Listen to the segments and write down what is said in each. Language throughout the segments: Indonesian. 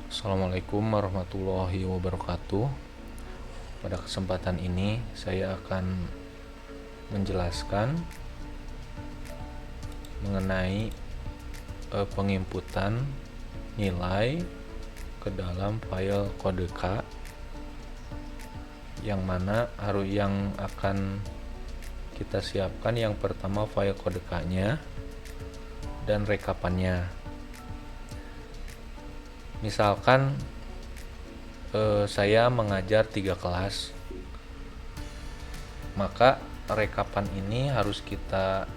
Assalamualaikum warahmatullahi wabarakatuh. Pada kesempatan ini saya akan menjelaskan mengenai penginputan nilai ke dalam file kode K, yang mana yang akan kita siapkan yang pertama file kode K-nya dan rekapannya. Misalkan saya mengajar 3 kelas, maka rekapan ini harus kita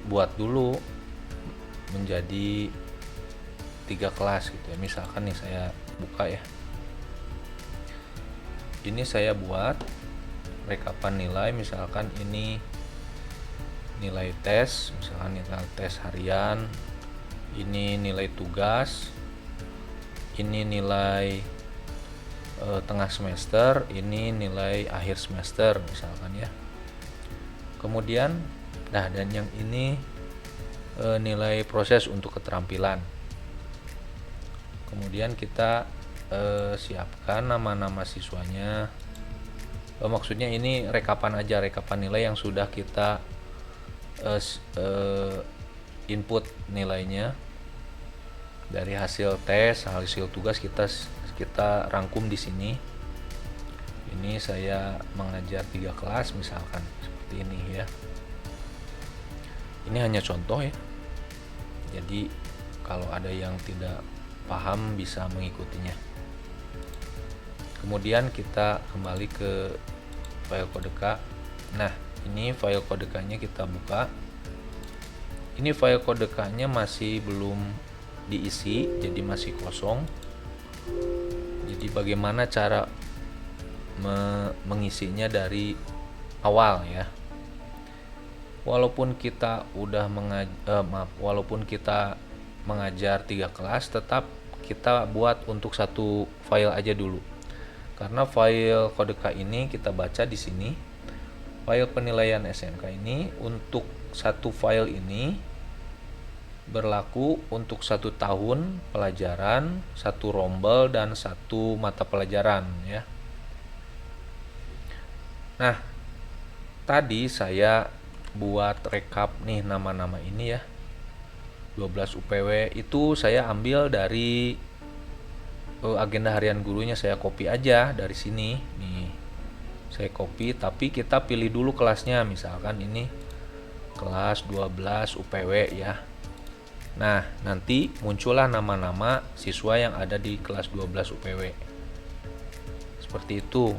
buat dulu menjadi 3 kelas gitu ya. Misalkan nih saya buka ya, ini saya buat rekapan nilai. Misalkan ini nilai tes, misalkan nilai tes harian, ini nilai tugas, ini nilai tengah semester, ini nilai akhir semester misalkan ya. Kemudian dan yang ini nilai proses untuk keterampilan. Kemudian kita siapkan nama-nama siswanya. Maksudnya ini rekapan aja, rekapan nilai yang sudah kita input nilainya dari hasil tes, hasil tugas kita rangkum di sini. Ini saya mengajar 3 kelas misalkan seperti ini ya. Ini hanya contoh ya. Jadi kalau ada yang tidak paham bisa mengikutinya. Kemudian kita kembali ke file kode K. Nah, ini file kode K-nya kita buka. Ini file kode K-nya masih belum diisi, jadi masih kosong. Jadi bagaimana cara mengisinya dari awal ya. Walaupun kita mengajar 3 kelas, tetap kita buat untuk satu file aja dulu. Karena file kode K ini kita baca di sini. File penilaian SMK ini untuk satu file ini berlaku untuk 1 tahun pelajaran, 1 rombel, dan 1 mata pelajaran ya. Nah, tadi saya buat rekap nih nama-nama ini ya. 12 UPW itu saya ambil dari agenda harian gurunya, saya copy aja dari sini nih. Saya copy, tapi kita pilih dulu kelasnya. Misalkan ini kelas 12 UPW ya. Nah, nanti muncullah nama-nama siswa yang ada di kelas 12 UPW. Seperti itu.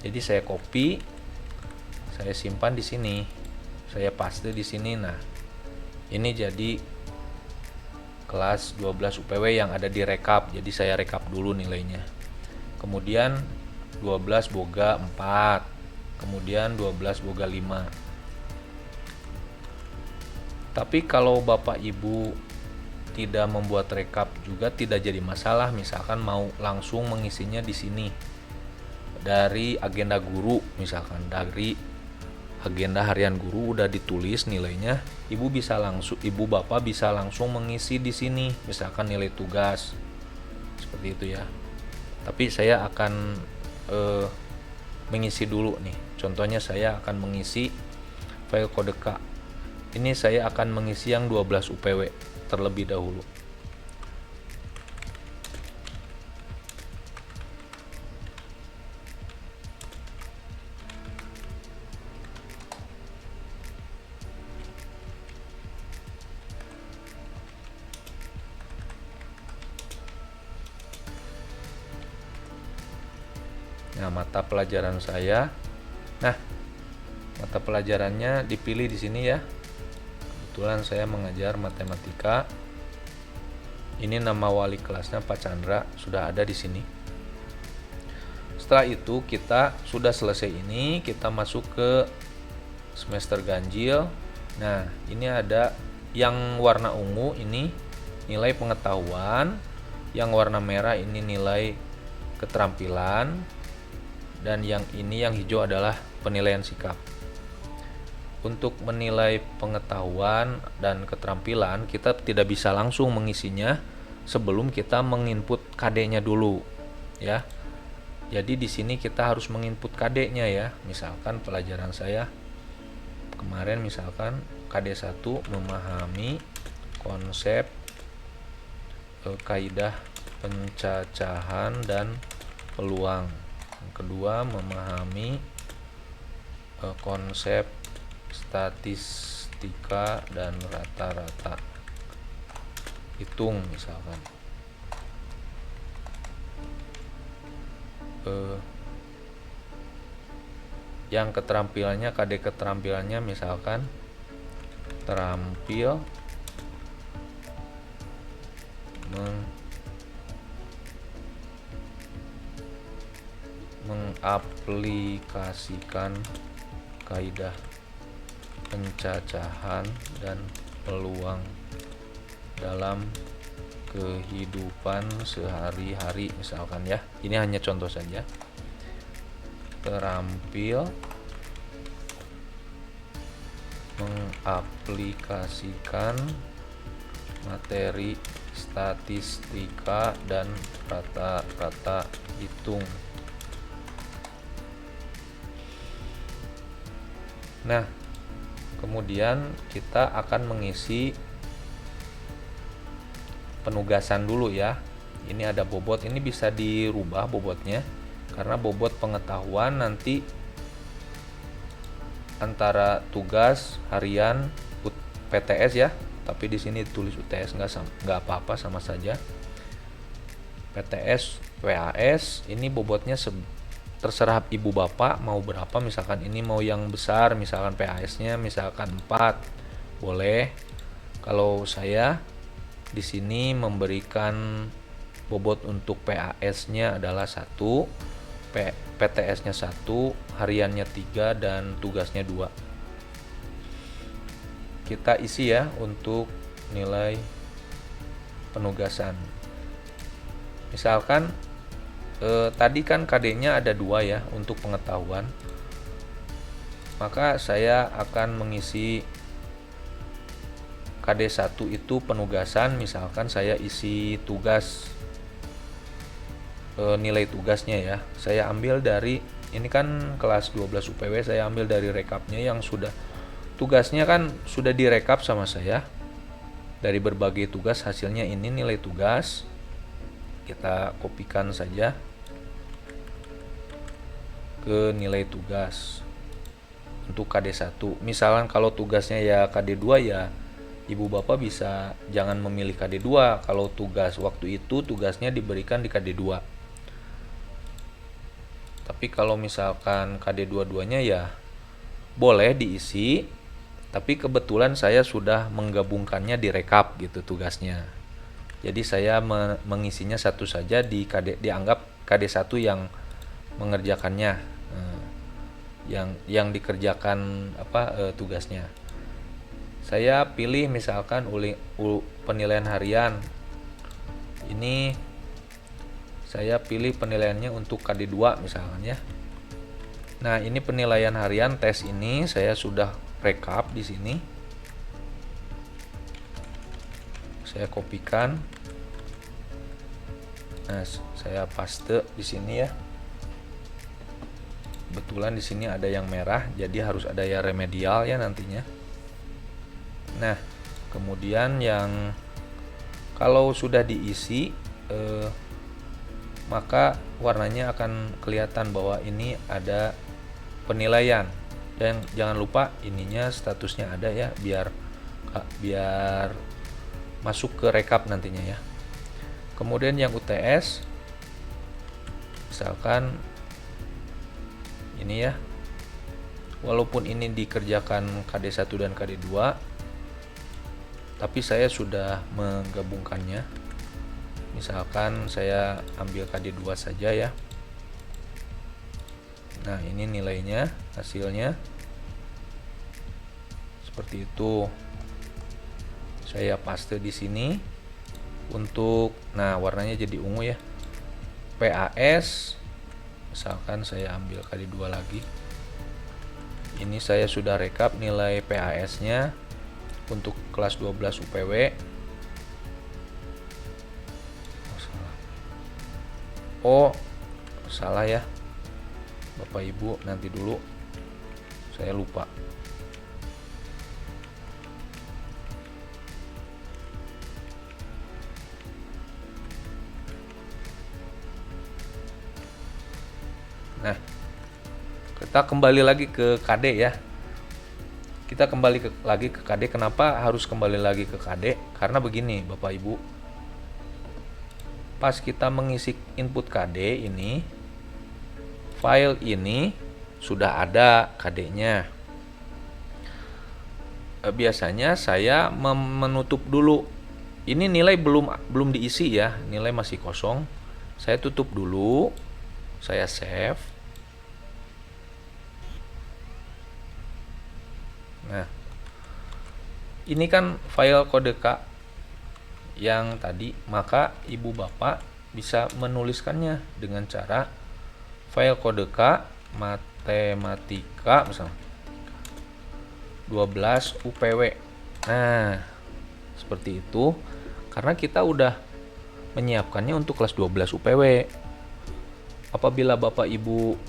Jadi saya copy, saya simpan di sini. Saya paste di sini. Nah, ini jadi kelas 12 UPW yang ada di rekap. Jadi saya rekap dulu nilainya. Kemudian 12 boga 4. Kemudian 12 boga 5. Tapi kalau Bapak Ibu tidak membuat rekap juga tidak jadi masalah. Misalkan mau langsung mengisinya di sini dari agenda guru, misalkan dari agenda harian guru udah ditulis nilainya, Ibu Bapak bisa langsung mengisi di sini, misalkan nilai tugas seperti itu ya. Tapi saya akan mengisi dulu nih. Contohnya saya akan mengisi file kode K. Ini saya akan mengisi yang 12 UPW terlebih dahulu. Nah, mata pelajaran saya. Nah, mata pelajarannya dipilih di sini ya. Kebetulan saya mengajar matematika. Ini nama wali kelasnya Pak Chandra, sudah ada di sini. Setelah itu kita sudah selesai ini, kita masuk ke semester ganjil. Nah, ini ada yang warna ungu ini nilai pengetahuan, yang warna merah ini nilai keterampilan, dan yang ini yang hijau adalah penilaian sikap. Untuk menilai pengetahuan dan keterampilan kita tidak bisa langsung mengisinya sebelum kita menginput KD-nya dulu ya. Jadi di sini kita harus menginput KD-nya ya. Misalkan pelajaran saya kemarin misalkan KD1 memahami konsep kaidah pencacahan dan peluang. Yang kedua memahami konsep statistika dan rata-rata hitung misalkan. Yang keterampilannya KD keterampilannya misalkan terampil mengaplikasikan kaidah pencacahan dan peluang dalam kehidupan sehari-hari misalkan ya. Ini hanya contoh saja. Terampil mengaplikasikan materi statistika dan rata-rata hitung. Nah, kemudian kita akan mengisi penugasan dulu ya. Ini ada bobot, ini bisa dirubah bobotnya karena bobot pengetahuan nanti antara tugas harian PTS ya, tapi di sini tulis UTS nggak apa-apa, sama saja. PTS PAS ini bobotnya terserah ibu bapak mau berapa, misalkan ini mau yang besar, misalkan PAS-nya misalkan 4 boleh. Kalau saya di sini memberikan bobot untuk PAS-nya adalah 1, PTS-nya 1, hariannya 3 dan tugasnya 2. Kita isi ya untuk nilai penugasan. Misalkan tadi kan KD-nya ada 2 ya untuk pengetahuan. Maka saya akan mengisi KD1 itu penugasan, misalkan saya isi tugas, nilai tugasnya ya. Saya ambil dari, ini kan kelas 12 UPW, saya ambil dari rekapnya yang sudah, tugasnya kan sudah direkap sama saya. Dari berbagai tugas hasilnya ini nilai tugas. Kita kopikan saja ke nilai tugas untuk KD1. Misalkan kalau tugasnya ya KD2 ya ibu bapak bisa jangan memilih KD2 kalau tugas waktu itu tugasnya diberikan di KD2. Tapi kalau misalkan KD22-nya ya boleh diisi, tapi kebetulan saya sudah menggabungkannya di rekap gitu tugasnya. Jadi saya mengisinya satu saja di dianggap KD1 yang mengerjakannya, yang dikerjakan tugasnya. Saya pilih misalkan penilaian harian. Ini saya pilih penilaiannya untuk KD2 misalkan ya. Nah, ini penilaian harian tes ini saya sudah rekap di sini. Saya kopikan. Nah, saya paste di sini ya. Kebetulan di sini ada yang merah, jadi harus ada yang remedial ya nantinya. Nah, kemudian yang kalau sudah diisi, maka warnanya akan kelihatan bahwa ini ada penilaian. Dan jangan lupa ininya statusnya ada ya, biar masuk ke rekap nantinya ya. Kemudian yang UTS, misalkan ini ya, walaupun ini dikerjakan KD1 dan KD2, tapi saya sudah menggabungkannya. Misalkan saya ambil KD2 saja ya. Nah, ini nilainya, hasilnya seperti itu. Saya paste di sini untuk, nah warnanya jadi ungu ya. PAS, misalkan saya ambil KD2 lagi. Ini saya sudah rekap nilai PAS-nya untuk kelas 12 UPW. Oh, salah ya Bapak Ibu, nanti dulu, saya lupa. Nah, kita kembali lagi ke KD ya. Kita kembali lagi ke KD. Kenapa harus kembali lagi ke KD? Karena begini Bapak Ibu, pas kita mengisi input KD ini, file ini sudah ada KD-nya. Biasanya saya menutup dulu. Ini nilai belum diisi ya, nilai masih kosong. Saya tutup dulu, saya save. Nah, ini kan file kode K yang tadi, maka ibu bapak bisa menuliskannya dengan cara file kode K matematika misalnya 12 UPW. Nah, seperti itu karena kita udah menyiapkannya untuk kelas 12 UPW. Apabila bapak ibu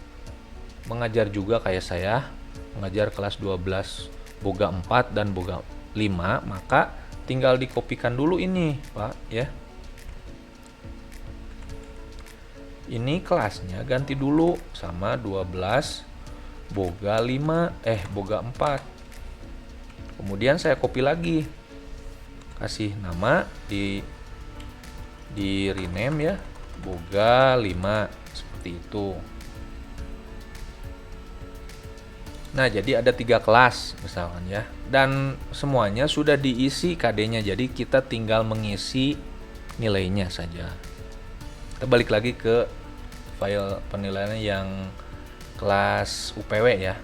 mengajar juga kayak saya, mengajar kelas 12 boga 4 dan boga 5, maka tinggal dikopikan dulu ini Pak ya. Ini kelasnya ganti dulu sama 12 boga 4. Kemudian saya copy lagi, kasih nama di rename ya, boga 5, seperti itu. Nah, jadi ada 3 kelas misalkan ya, dan semuanya sudah diisi KD-nya, jadi kita tinggal mengisi nilainya saja. Kita balik lagi ke file penilaian yang kelas UPW ya.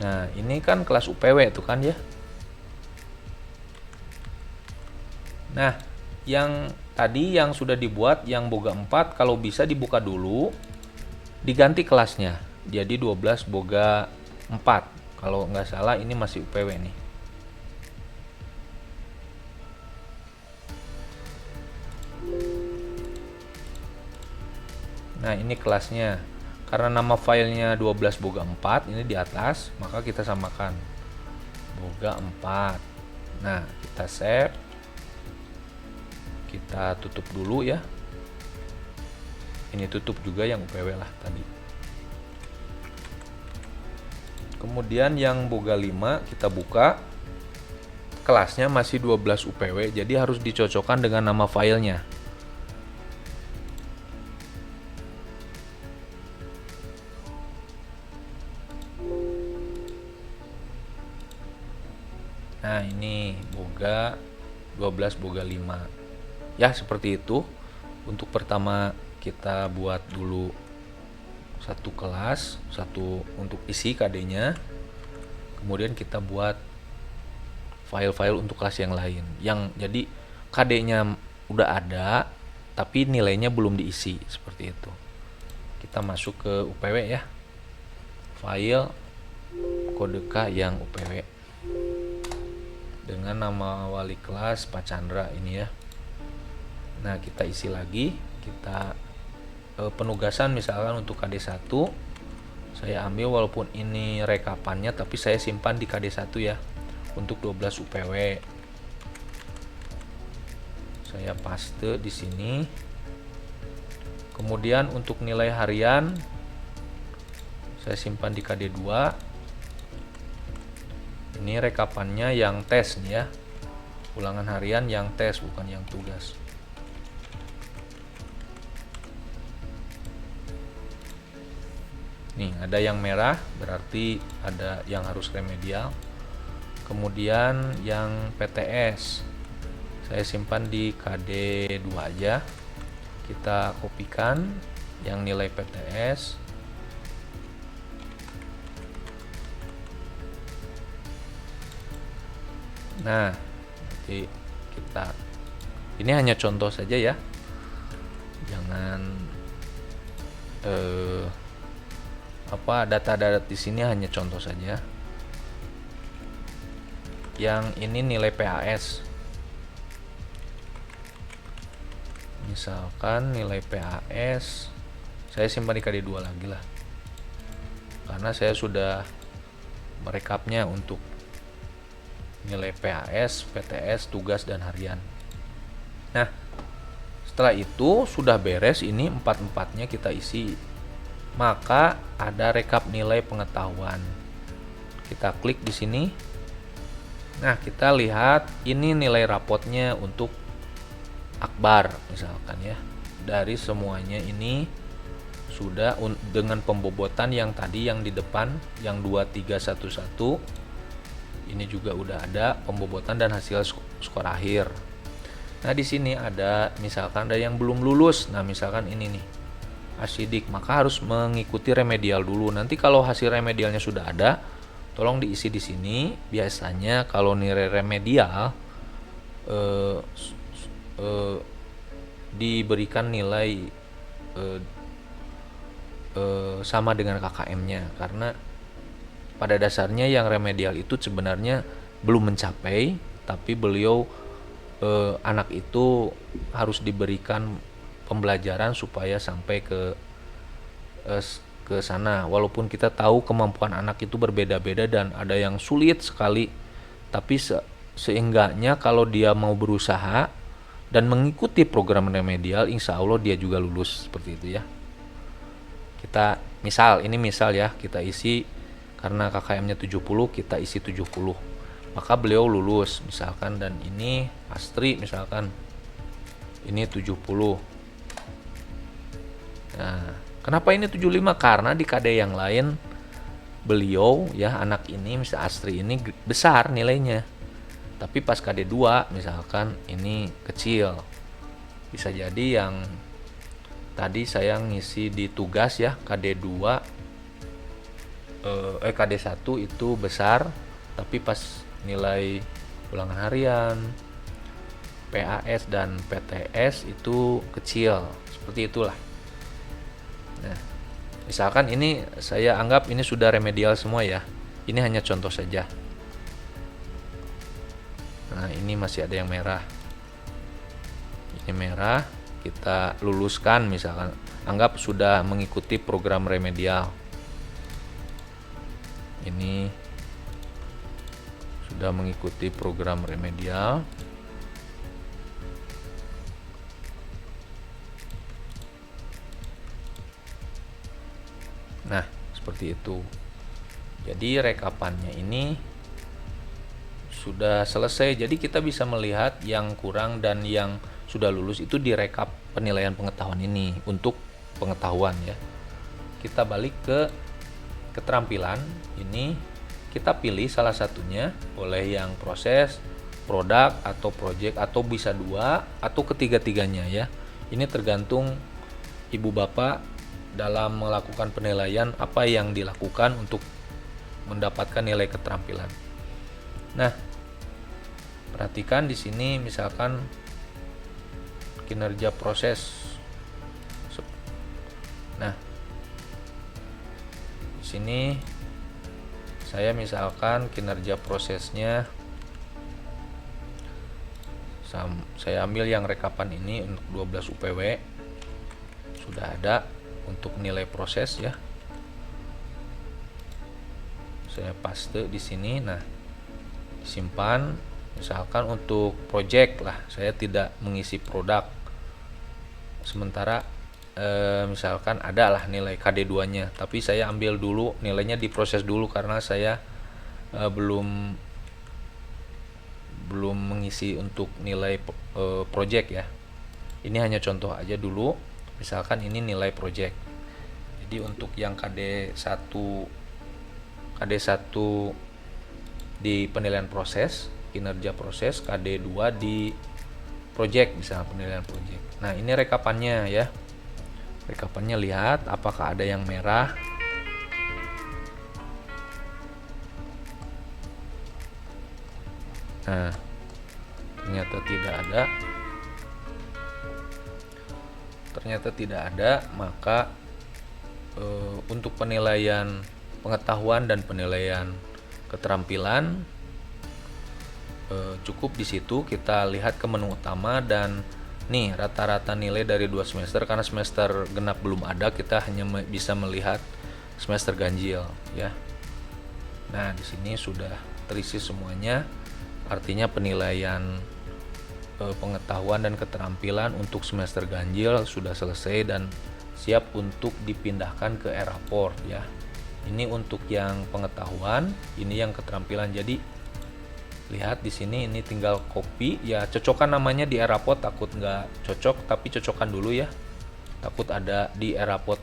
Nah, ini kan kelas UPW itu kan ya. Nah, yang tadi yang sudah dibuat yang boga 4 kalau bisa dibuka dulu, diganti kelasnya jadi 12 boga 4. Kalau nggak salah ini masih UPW nih. Nah, ini kelasnya. Karena nama filenya 12 boga 4 ini di atas, maka kita samakan boga 4. Nah, kita save. Kita tutup dulu ya. Ini tutup juga yang UPW lah tadi. Kemudian yang boga 5 kita buka. Kelasnya masih 12 UPW, jadi harus dicocokkan dengan nama filenya. Nah, ini boga 12 boga 5. Ya, seperti itu. Untuk pertama kita buat dulu satu kelas, satu untuk isi KD-nya. Kemudian kita buat file-file untuk kelas yang lain. Yang jadi KD-nya udah ada, tapi nilainya belum diisi, seperti itu. Kita masuk ke UPW ya. File kode K yang UPW. Dengan nama wali kelas Pak Chandra ini ya. Nah, kita isi lagi, kita penugasan misalkan untuk KD1 saya ambil, walaupun ini rekapannya tapi saya simpan di KD1 ya, untuk 12 UPW. Saya paste di sini. Kemudian untuk nilai harian saya simpan di KD2. Ini rekapannya yang tes nih ya. Ulangan harian yang tes, bukan yang tugas. Nih, ada yang merah berarti ada yang harus remedial. Kemudian yang PTS saya simpan di KD2 aja. Kita kopikan yang nilai PTS. Nah, nanti kita, ini hanya contoh saja ya. Jangan data-data di sini hanya contoh saja. yang ini nilai PAS. Misalkan nilai PAS saya simpan di KD2 lagi lah, karena saya sudah merekapnya untuk nilai PAS, PTS, tugas, dan harian. Nah, setelah itu sudah beres, ini empat-empatnya kita isi. Maka ada rekap nilai pengetahuan. Kita klik di sini. Nah, kita lihat ini nilai rapotnya untuk Akbar misalkan ya. Dari semuanya ini sudah dengan pembobotan yang tadi yang di depan yang 2311. Ini juga udah ada pembobotan dan hasil skor akhir. Nah, di sini ada misalkan ada yang belum lulus. Nah, misalkan ini nih, asidik, maka harus mengikuti remedial dulu. Nanti kalau hasil remedialnya sudah ada, tolong diisi di sini. Biasanya kalau nilai remedial diberikan nilai sama dengan KKM-nya, karena pada dasarnya yang remedial itu sebenarnya belum mencapai, tapi beliau anak itu harus diberikan pembelajaran supaya sampai ke sana. Walaupun kita tahu kemampuan anak itu berbeda-beda dan ada yang sulit sekali, tapi seenggaknya kalau dia mau berusaha dan mengikuti program remedial, insya Allah dia juga lulus, seperti itu ya. Kita misal ya, kita isi karena KKM-nya 70, kita isi 70. Maka beliau lulus misalkan, dan ini Astri misalkan ini 70. Nah, kenapa ini 75? Karena di KD yang lain beliau ya, anak ini misal Astri ini besar nilainya, tapi pas KD 2 misalkan ini kecil. Bisa jadi yang tadi saya ngisi di tugas ya, KD 2 KD 1 itu besar, tapi pas nilai ulangan harian, PAS dan PTS itu kecil, seperti itulah. Nah, misalkan ini saya anggap ini sudah remedial semua ya, ini hanya contoh saja. Nah, ini masih ada yang merah, ini merah, kita luluskan misalkan, anggap sudah mengikuti program remedial. Ini sudah mengikuti program remedial. Nah, seperti itu. Jadi rekapannya ini sudah selesai. Jadi kita bisa melihat yang kurang dan yang sudah lulus itu direkap penilaian pengetahuan ini untuk pengetahuan ya. Kita balik ke keterampilan. Ini kita pilih salah satunya, boleh yang proses, produk, atau project, atau bisa dua, atau ketiga-tiganya ya. Ini tergantung ibu bapak dalam melakukan penilaian apa yang dilakukan untuk mendapatkan nilai keterampilan. Nah, perhatikan di sini misalkan kinerja proses. Nah, di sini saya misalkan kinerja prosesnya saya ambil yang rekapan ini untuk 12 UPW sudah ada untuk nilai proses ya. Saya paste di sini. Nah, disimpan. Misalkan untuk project lah, saya tidak mengisi produk. Sementara misalkan ada lah nilai KD2-nya, tapi saya ambil dulu nilainya, diproses dulu karena saya belum mengisi untuk nilai project ya. Ini hanya contoh aja dulu. Misalkan ini nilai project. Jadi untuk yang KD1 di penilaian proses, kinerja proses, KD2 di project, misalnya penilaian project. Nah, ini rekapannya ya. Rekapannya, lihat apakah ada yang merah. Nah, ternyata tidak ada. Maka untuk penilaian pengetahuan dan penilaian keterampilan Cukup di situ kita lihat ke menu utama, dan nih rata-rata nilai dari 2 semester. Karena semester genap belum ada, kita hanya bisa melihat semester ganjil ya. Nah, di sini sudah terisi semuanya. Artinya penilaian pengetahuan dan keterampilan untuk semester ganjil sudah selesai dan siap untuk dipindahkan ke e-raport ya. Ini untuk yang pengetahuan, ini yang keterampilan. Jadi lihat di sini, ini tinggal copy ya, cocokkan namanya di e-raport. Takut nggak cocok, tapi cocokkan dulu ya. Takut ada di e-raport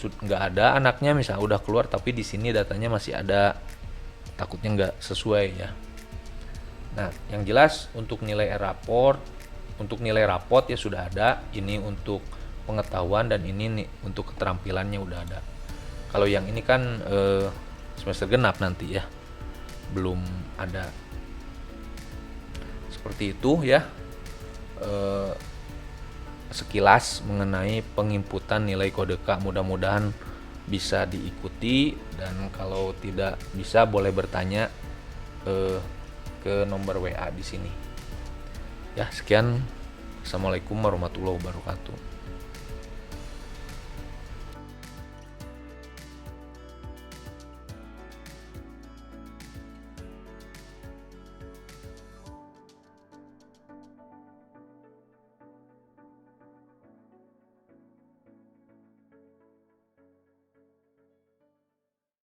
nggak ada anaknya, misalnya udah keluar tapi di sini datanya masih ada, takutnya nggak sesuai ya. Nah, yang jelas untuk nilai e-raport, untuk nilai raport ya sudah ada. Ini untuk pengetahuan dan ini nih untuk keterampilannya udah ada. Kalau yang ini kan semester genap nanti ya, belum ada. Seperti itu ya, sekilas mengenai penginputan nilai kode K. Mudah-mudahan bisa diikuti, dan kalau tidak bisa boleh bertanya ke nomor WA di sini. Ya, sekian. Assalamualaikum warahmatullahi wabarakatuh.